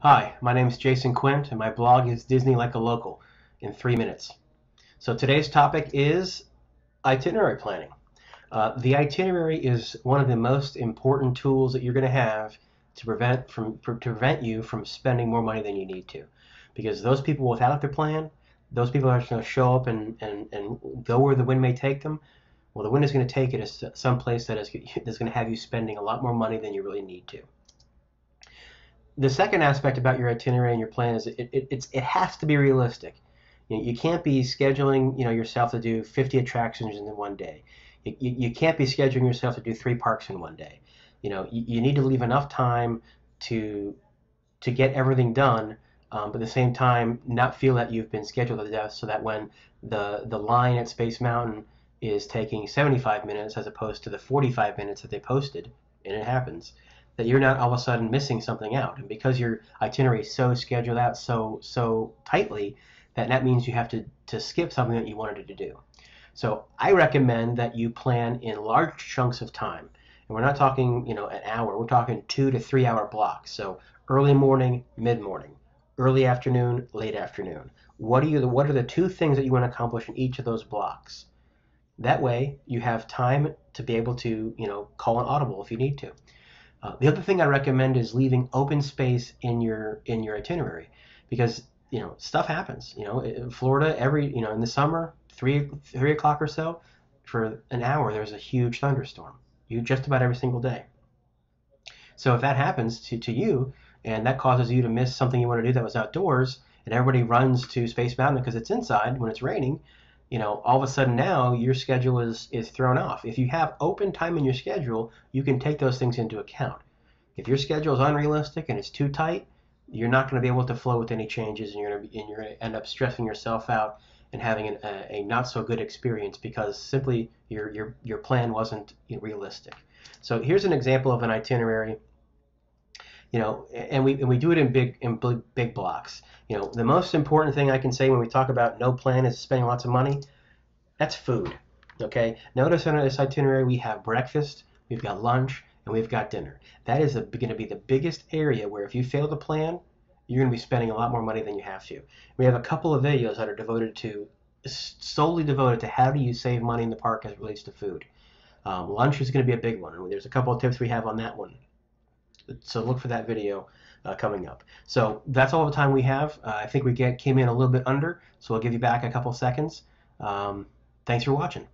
Hi, my name is Jason Quint, and my blog is Disney Like a Local in 3 minutes. So today's topic is itinerary planning. The itinerary is one of the most important tools that you're going to have to prevent you from spending more money than you need to, because those people without their plan, those people are just going to show up and go where the wind may take them. Well, the wind is going to take it to some place that's going to have you spending a lot more money than you really need to. The second aspect about your itinerary and your plan is it has to be realistic. You can't be scheduling yourself to do 50 attractions in one day. You can't be scheduling yourself to do 3 parks in one day. You need to leave enough time to get everything done, but at the same time not feel that you've been scheduled to death, so that when the line at Space Mountain is taking 75 minutes as opposed to the 45 minutes that they posted, and it happens, that you're not all of a sudden missing something out. And because your itinerary is so scheduled out so tightly, that means you have to skip something that you wanted to do. So I recommend that you plan in large chunks of time. And we're not talking, an hour. We're talking 2 to 3 hour blocks. So early morning, mid morning, early afternoon, late afternoon. What are the two things that you want to accomplish in each of those blocks? That way, you have time to be able to, call an audible if you need to. The other thing I recommend is leaving open space in your itinerary, because stuff happens. In Florida, in the summer, 3 o'clock or so, for an hour there's a huge thunderstorm. Just about every single day. So if that happens to you, and that causes you to miss something you want to do that was outdoors, and everybody runs to Space Mountain because it's inside when it's raining, all of a sudden now your schedule is thrown off. If you have open time in your schedule, you can take those things into account. If your schedule is unrealistic and it's too tight, you're not going to be able to flow with any changes, and you're going to end up stressing yourself out and having a not so good experience because simply your plan wasn't realistic. So here's an example of an itinerary. And we do it in big blocks. The most important thing I can say when we talk about no plan is spending lots of money. That's food. Okay. Notice on this itinerary we have breakfast, we've got lunch, and we've got dinner. That is going to be the biggest area where if you fail to plan, you're going to be spending a lot more money than you have to. We have a couple of videos that are solely devoted to how do you save money in the park as it relates to food. Lunch is going to be a big one. There's a couple of tips we have on that one. So look for that video coming up. So that's all the time we have. I think we came in a little bit under, so I'll give you back a couple seconds. Thanks for watching.